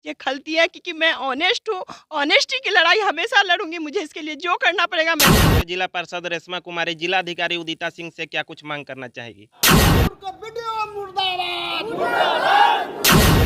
ये खलती है कि मैं ऑनेस्ट हूँ, ऑनेस्टी की लड़ाई हमेशा लड़ूंगी, मुझे इसके लिए जो करना पड़ेगा मैं। जिला पार्षद रेशमा कुमारी जिलाधिकारी उदिता सिंह से क्या कुछ मांग करना चाहेगी?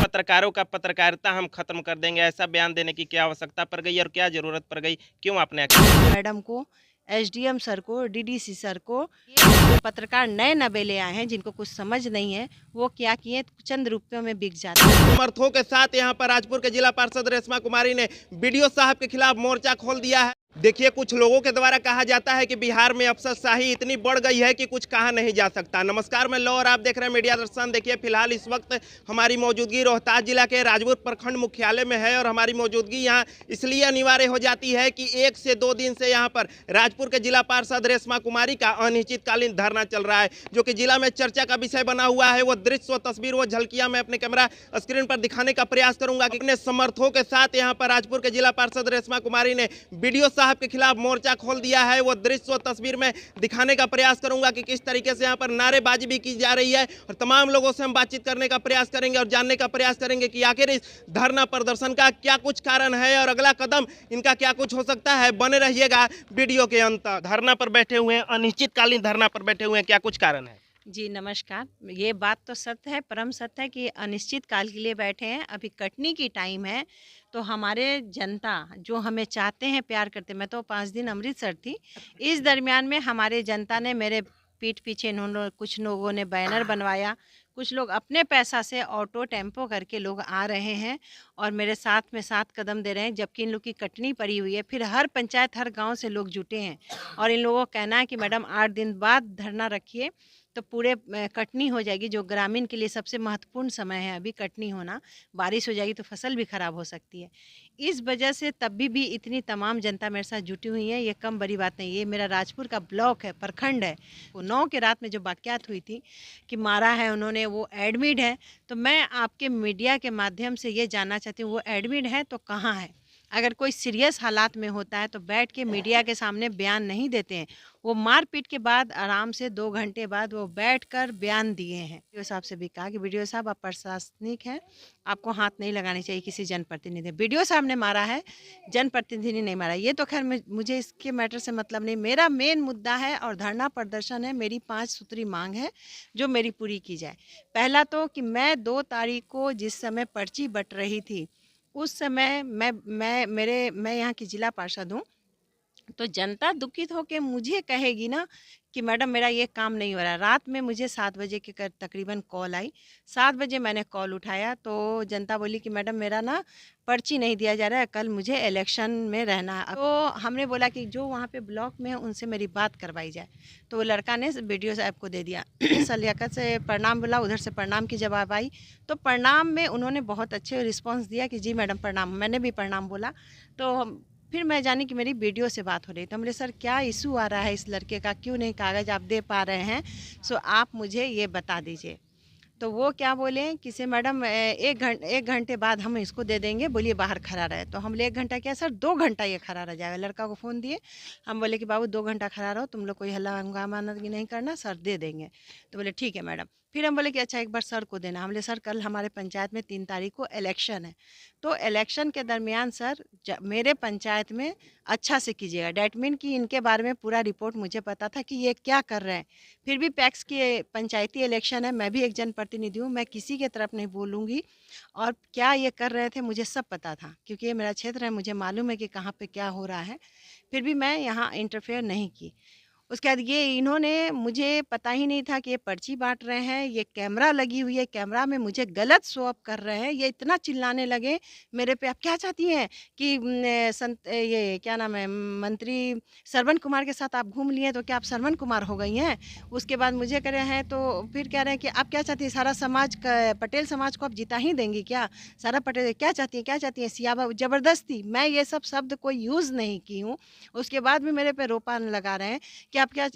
पत्रकारों का पत्रकारिता हम खत्म कर देंगे, ऐसा बयान देने की क्या आवश्यकता पड़ गई और क्या जरूरत पड़ गई, क्यों आपने? मैडम को, एसडीएम सर को, डीडीसी सर को, ये पत्रकार नए नवेले आए हैं जिनको कुछ समझ नहीं है, वो क्या किए चंद रुपयों में बिक जाते हैं। समर्थकों के साथ यहाँ पर राजपुर के जिला पार्षद रेशमा कुमारी ने बीडीओ साहब के खिलाफ मोर्चा खोल दिया है। देखिए, कुछ लोगों के द्वारा कहा जाता है कि बिहार में अफसरशाही इतनी बढ़ गई है कि कुछ कहा नहीं जा सकता। नमस्कार, मैं लौ और आप देख रहे हैं मीडिया दर्शन। देखिए, फिलहाल इस वक्त हमारी मौजूदगी रोहतास जिला के राजपुर प्रखंड मुख्यालय में है और हमारी मौजूदगी यहाँ इसलिए अनिवार्य हो जाती है कि 1 से 2 दिन से यहाँ पर राजपुर के जिला पार्षद रेशमा कुमारी का अनिश्चितकालीन धरना चल रहा है, जो कि जिला में चर्चा का विषय बना हुआ है। वो दृश्य, वो तस्वीर, वो झलकियां मैं अपने कैमरा स्क्रीन पर दिखाने का प्रयास करूंगा कि अपने समर्थकों के साथ यहाँ पर राजपुर के जिला पार्षद रेशमा कुमारी ने बीडीओ साहब के खिलाफ मोर्चा खोल दिया है। वो दृश्य, वो तस्वीर में दिखाने का प्रयास करूंगा कि किस तरीके से यहाँ पर नारेबाजी भी की जा रही है और तमाम लोगों से हम बातचीत करने का प्रयास करेंगे और जानने का प्रयास करेंगे कि आखिर इस धरना प्रदर्शन का क्या कुछ कारण है और अगला कदम इनका क्या कुछ हो सकता है। बने रहिएगा वीडियो के अंत तक। धरना पर बैठे हुए हैं, अनिश्चितकालीन धरना पर बैठे हुए हैं, क्या कुछ कारण है? जी नमस्कार। ये बात तो सत्य है, परम सत्य है कि अनिश्चित काल के लिए बैठे हैं। अभी कटनी की टाइम है, तो हमारे जनता जो हमें चाहते हैं, प्यार करते हैं। मैं तो 5 दिन अमृतसर थी। इस दरमियान में हमारे जनता ने मेरे पीठ पीछे इन्होंने कुछ लोगों ने बैनर बनवाया, कुछ लोग अपने पैसा से ऑटो टेम्पो करके लोग आ रहे हैं और मेरे साथ में साथ कदम दे रहे हैं, जबकि इन लोग की कटनी पड़ी हुई है। फिर हर पंचायत, हर गांव से लोग जुटे हैं और इन लोगों का कहना है कि मैडम 8 दिन बाद धरना रखिए तो पूरे कटनी हो जाएगी, जो ग्रामीण के लिए सबसे महत्वपूर्ण समय है अभी कटनी होना। बारिश हो जाएगी तो फसल भी खराब हो सकती है। इस वजह से तब भी इतनी तमाम जनता मेरे साथ जुटी हुई है, ये कम बड़ी बात नहीं। ये मेरा राजपुर का ब्लॉक है, प्रखंड है। वो 9 की रात में जो वाक़यात हुई थी कि मारा है उन्होंने, वो एडमिट है। तो मैं आपके मीडिया के माध्यम से ये जानना चाहती हूँ, वो एडमिट है तो कहाँ है? अगर कोई सीरियस हालात में होता है तो बैठ के मीडिया के सामने बयान नहीं देते हैं। वो मारपीट के बाद आराम से 2 घंटे बाद वो बैठकर बयान दिए हैं। बीडीओ साहब से भी कहा कि बीडीओ साहब आप प्रशासनिक हैं, आपको हाथ नहीं लगानी चाहिए किसी जनप्रतिनिधि। बीडीओ साहब ने मारा है, जनप्रतिनिधि ने नहीं मारा। ये तो खैर मुझे इसके मैटर से मतलब नहीं। मेरा मेन मुद्दा है और धरना प्रदर्शन है, मेरी 5 सूत्री मांग है जो मेरी पूरी की जाए। पहला तो कि मैं 2 तारीख को जिस समय पर्ची बँट रही थी, उस समय मैं यहाँ की जिला पार्षद हूँ। तो जनता दुखित होके मुझे कहेगी ना कि मैडम मेरा ये काम नहीं हो रहा है। रात में मुझे 7 बजे के तकरीबन कॉल आई। 7 बजे मैंने कॉल उठाया तो जनता बोली कि मैडम मेरा ना पर्ची नहीं दिया जा रहा है, कल मुझे इलेक्शन में रहना है। तो हमने बोला कि जो वहाँ पे ब्लॉक में है उनसे मेरी बात करवाई जाए। तो वो लड़का ने बीडीओ साहब को दे दिया। सलियाकत से प्रणाम बोला, उधर से प्रणाम की जवाब आई। तो प्रणाम में उन्होंने बहुत अच्छे रिस्पॉन्स दिया कि जी मैडम प्रणाम। मैंने भी प्रणाम बोला। तो फिर मैं जानी कि मेरी वीडियो से बात हो रही। तो बोले सर क्या इशू आ रहा है इस लड़के का, क्यों नहीं कागज़ आप दे पा रहे हैं, सो आप मुझे ये बता दीजिए। तो वो क्या बोले कि से मैडम 1 घंटे बाद हम इसको दे देंगे, बोलिए बाहर खड़ा रहे। तो हम बोले 1 घंटा क्या सर, 2 घंटा ये खड़ा रह जाएगा। लड़का को फ़ोन दिए, हम बोले कि बाबू 2 घंटा खड़ा रहो, तुम लोग कोई हल्ला हंगामा नहीं करना, सर दे देंगे। तो बोले ठीक है मैडम। फिर हम बोले कि अच्छा एक बार सर को देना। हम बोले सर कल हमारे पंचायत में 3 तारीख को इलेक्शन है, तो इलेक्शन के दरमियान सर मेरे पंचायत में अच्छा से कीजिएगा। डैट मीन कि इनके बारे में पूरा रिपोर्ट मुझे पता था कि ये क्या कर रहे हैं। फिर भी पैक्स की पंचायती इलेक्शन है, मैं भी एक जनप्रतिनिधि हूँ, मैं किसी के तरफ नहीं बोलूँगी। और क्या ये कर रहे थे मुझे सब पता था, क्योंकि ये मेरा क्षेत्र है, मुझे मालूम है कि कहाँ पे क्या हो रहा है। फिर भी मैं यहाँ इंटरफेयर नहीं की। उसके बाद ये इन्होंने, मुझे पता ही नहीं था कि ये पर्ची बाँट रहे हैं, ये कैमरा लगी हुई है, कैमरा में मुझे गलत शो ऑफ कर रहे हैं। ये इतना चिल्लाने लगे मेरे पे, आप क्या चाहती हैं कि ये क्या नाम है, मंत्री श्रवण कुमार के साथ आप घूम लिए तो क्या आप श्रवण कुमार हो गई हैं? उसके बाद मुझे कह रहे हैं, तो फिर कह रहे हैं कि आप क्या चाहती हैं, सारा समाज क पटेल समाज को आप जिता ही देंगी क्या? सारा पटेल क्या चाहती हैं, क्या चाहती हैं? सियाबा ज़बरदस्ती, मैं ये सब शब्द कोई यूज़ नहीं की हूँ। उसके बाद भी मेरे पे रोपान लगा रहे हैं कि आप क्या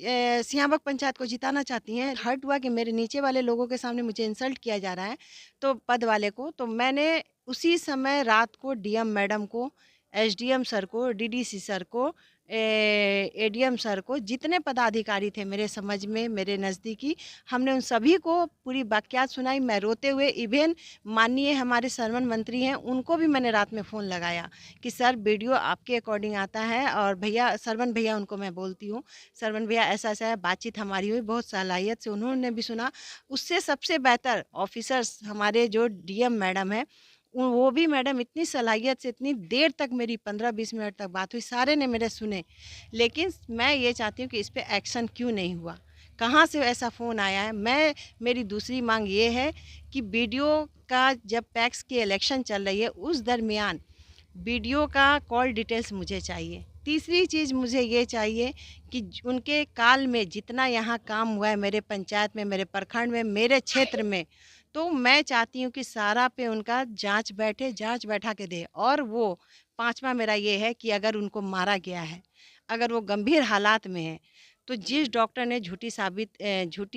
सियांबक पंचायत को जिताना चाहती हैं? हर्ट हुआ कि मेरे नीचे वाले लोगों के सामने मुझे इंसल्ट किया जा रहा है, तो पद वाले को। तो मैंने उसी समय रात को डीएम मैडम को, एसडीएम सर को, डीडीसी सर को, एडीएम सर को, जितने पदाधिकारी थे मेरे समझ में, मेरे नज़दीकी, हमने उन सभी को पूरी वाकयात सुनाई। मैं रोते हुए, इवन माननीय हमारे श्रवण मंत्री हैं, उनको भी मैंने रात में फ़ोन लगाया कि सर वीडियो आपके अकॉर्डिंग आता है, और भैया, श्रवण भैया उनको मैं बोलती हूँ, श्रवण भैया ऐसा ऐसा है। बातचीत हमारी हुई बहुत सलाहियत से, उन्होंने भी सुना। उससे सबसे बेहतर ऑफिसर्स हमारे जो डीएम मैडम है, वो भी मैडम इतनी सलाहियत से, इतनी देर तक मेरी 15-20 मिनट तक बात हुई, सारे ने मेरे सुने। लेकिन मैं ये चाहती हूँ कि इस पे एक्शन क्यों नहीं हुआ, कहाँ से ऐसा फ़ोन आया है। मेरी दूसरी मांग ये है कि बीडीओ का, जब पैक्स की इलेक्शन चल रही है उस दरमियान बीडीओ का कॉल डिटेल्स मुझे चाहिए। तीसरी चीज़ मुझे ये चाहिए कि उनके काल में जितना यहाँ काम हुआ है मेरे पंचायत में, मेरे प्रखंड में, मेरे क्षेत्र में, तो मैं चाहती हूँ कि सारा पे उनका जांच बैठे, जांच बैठा के दे। और वो पांचवा मेरा ये है कि अगर उनको मारा गया है, अगर वो गंभीर हालात में है, तो जिस डॉक्टर ने झूठी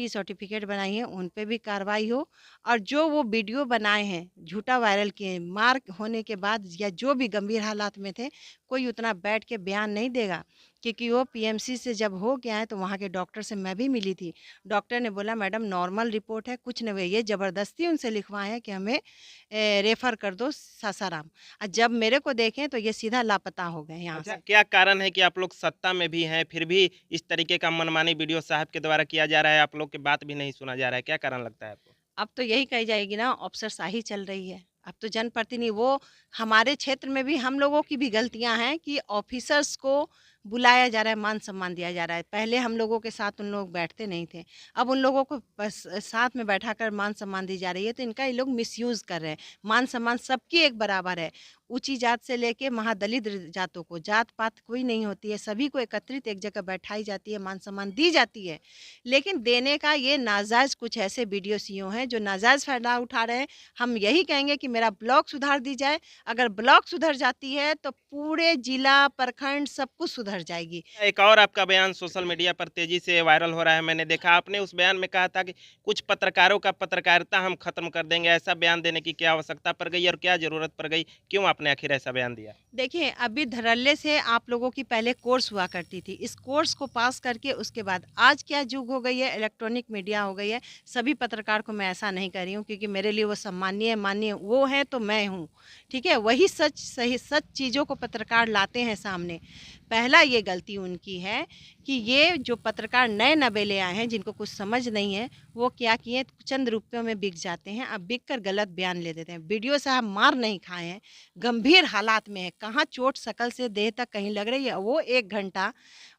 सर्टिफिकेट बनाई है उन पे भी कार्रवाई हो। और जो वो वीडियो बनाए हैं झूठा वायरल किए, मार होने के बाद या जो भी गंभीर हालात में थे, कोई उतना बैठ के बयान नहीं देगा। क्योंकि वो पीएमसी से जब हो गया है, तो वहाँ के डॉक्टर से मैं भी मिली थी। डॉक्टर ने बोला मैडम नॉर्मल रिपोर्ट है, कुछ नहीं हुआ। ये ज़बरदस्ती उनसे लिखवाए हैं कि हमें रेफ़र कर दो सासाराम। और जब मेरे को देखें तो ये सीधा लापता हो गए यहाँ अच्छा, से। क्या कारण है कि आप लोग सत्ता में भी हैं, फिर भी इस तरीके का मनमानी वीडियो साहब के द्वारा किया जा रहा है, आप लोग की बात भी नहीं सुना जा रहा है, क्या कारण लगता है आपको? अब तो यही कही जाएगी ना, अफ़सरशाही चल रही है। अब तो जनप्रतिनिधि, वो हमारे क्षेत्र में भी हम लोगों की भी गलतियाँ हैं कि ऑफ़िसर्स को बुलाया जा रहा है, मान-सम्मान दिया जा रहा है। पहले हम लोगों के साथ उन लोग बैठते नहीं थे। अब उन लोगों को बस साथ में बैठाकर मान-सम्मान दी जा रही है, तो इनका ये लोग मिसयूज़ कर रहे हैं। मान-सम्मान सबकी एक बराबर है। ऊँची जात से लेके महादलित जातों को, जात-पात कोई नहीं होती है। सभी को एकत्रित एक जगह बैठाई जाती है, मान-सम्मान दी जाती है। लेकिन देने का ये नाजायज़ कुछ ऐसे वीडियो सीओ हैं जो नाजायज़ फ़ायदा उठा रहे हैं। हम यही कहेंगे कि मेरा ब्लॉक सुधार दी जाए। अगर ब्लॉक सुधर जाती है तो पूरे ज़िला, प्रखंड सब कुछ सुधर जाएगी। एक और आपका बयान सोशल मीडिया पर तेजी से वायरल हो रहा है, मैंने देखा आपने उस बयान में कहा था कि कुछ पत्रकारों का पत्रकारिता हम खत्म कर देंगे, ऐसा बयान देने की क्या आवश्यकता पड़ गई और क्या ज़रूरत पड़ गई? क्यों आपने आखिर ऐसा बयान दिया? देखिए, अभी धड़ल्ले से आप लोगों की पहले कोर्स हुआ करती थी। इस कोर्स को पास करके उसके बाद आज क्या युग हो गई है, इलेक्ट्रॉनिक मीडिया हो गई है। सभी पत्रकार को मैं ऐसा नहीं कर रही हूँ, क्योंकि मेरे लिए वो सम्मानीय, माननीय वो हैं तो मैं हूँ, ठीक है? वही सच, सही सच चीज़ों को पत्रकार लाते हैं सामने। पहला ये गलती उनकी है कि ये जो पत्रकार नए नवेले आए हैं, जिनको कुछ समझ नहीं है, वो क्या किए, चंद रुपयों में बिक जाते हैं। अब बिक कर गलत बयान ले देते हैं। बीडीओ साहब मार नहीं खाए हैं, गंभीर हालात में है, कहाँ चोट शकल से देह तक कहीं लग रही है, वो 1 घंटा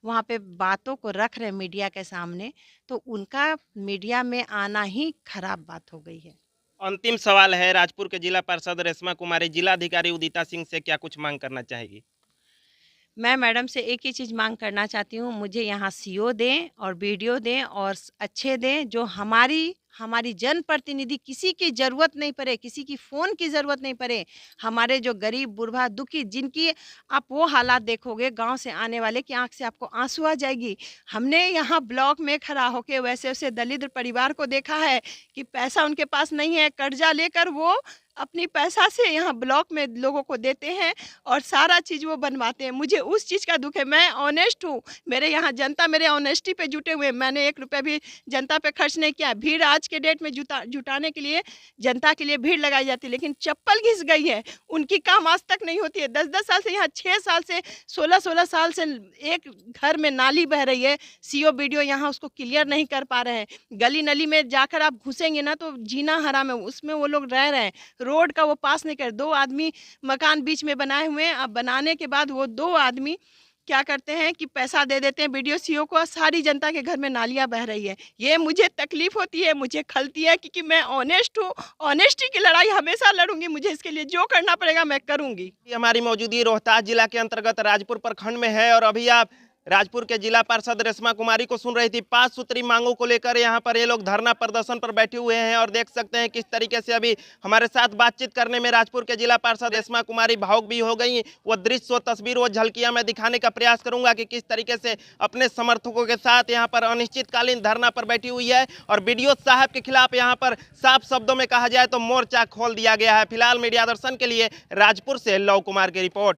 वहाँ पे बातों को रख रहे हैं मीडिया के सामने, तो उनका मीडिया में आना ही खराब बात हो गई है। अंतिम सवाल है, राजपुर के जिला पार्षद रेशमा कुमारी जिलाधिकारी उदिता सिंह से क्या कुछ मांग करना चाहेगी? मैं मैडम से एक ही चीज़ मांग करना चाहती हूँ, मुझे यहाँ सीओ दें और बीडीओ दें, और अच्छे दें, जो हमारी हमारी जनप्रतिनिधि, किसी की ज़रूरत नहीं पड़े, किसी की फ़ोन की ज़रूरत नहीं पड़े। हमारे जो गरीब, बुढ़वा, दुखी, जिनकी आप वो हालात देखोगे गांव से आने वाले की आँख से आपको आंसू आ जाएगी। हमने यहाँ ब्लॉक में खड़ा होके वैसे-वैसे दलित परिवार को देखा है कि पैसा उनके पास नहीं है, कर्जा लेकर वो अपनी पैसा से यहाँ ब्लॉक में लोगों को देते हैं और सारा चीज़ वो बनवाते हैं। मुझे उस चीज़ का दुःख है। मैं ऑनेस्ट हूँ, मेरे यहाँ जनता मेरे ऑनेस्टी पे जुटे हुए हैं। मैंने 1 रुपया भी जनता पे खर्च नहीं किया। भीड़ आज के डेट में जुटाने के लिए, जनता के लिए भीड़ लगाई जाती है, लेकिन चप्पल घिस गई है, उनकी काम आज तक नहीं होती है। 10-10 साल से, यहाँ 6 साल से, 16-16 साल से एक घर में नाली बह रही है, सीओ बीडीओ यहाँ उसको क्लियर नहीं कर पा रहे हैं। गली-नली में जाकर आप घुसेंगे ना तो जीना हराम है, उसमें वो लोग रह रहे हैं। रोड का वो पास नहीं कर, 2 आदमी मकान बीच में बनाए हुए हैं। अब बनाने के बाद वो 2 आदमी क्या करते हैं कि पैसा दे देते हैं बीडीओ सीओ को, और सारी जनता के घर में नालियाँ बह रही है। ये मुझे तकलीफ होती है, मुझे खलती है, क्योंकि मैं ऑनेस्ट हूँ। ऑनेस्टी की लड़ाई हमेशा लड़ूंगी, मुझे इसके लिए जो करना पड़ेगा मैं करूंगी। हमारी मौजूदगी रोहतास जिला के अंतर्गत राजपुर प्रखंड में है और अभी आप राजपुर के जिला पार्षद रेशमा कुमारी को सुन रही थी। 5 सूत्री मांगों को लेकर यहाँ पर ये लोग धरना प्रदर्शन पर बैठे हुए हैं और देख सकते हैं किस तरीके से अभी हमारे साथ बातचीत करने में राजपुर के जिला पार्षद रेशमा कुमारी भावुक भी हो गई। वो दृश्य, वो तस्वीर, वो झलकियां मैं दिखाने का प्रयास करूंगा कि किस तरीके से अपने समर्थकों के साथ यहाँ पर अनिश्चितकालीन धरना पर बैठी हुई है और बीडीओ साहब के खिलाफ यहाँ पर साफ शब्दों में कहा जाए तो मोर्चा खोल दिया गया है। फिलहाल मीडिया दर्शन के लिए राजपुर से लव कुमार की रिपोर्ट।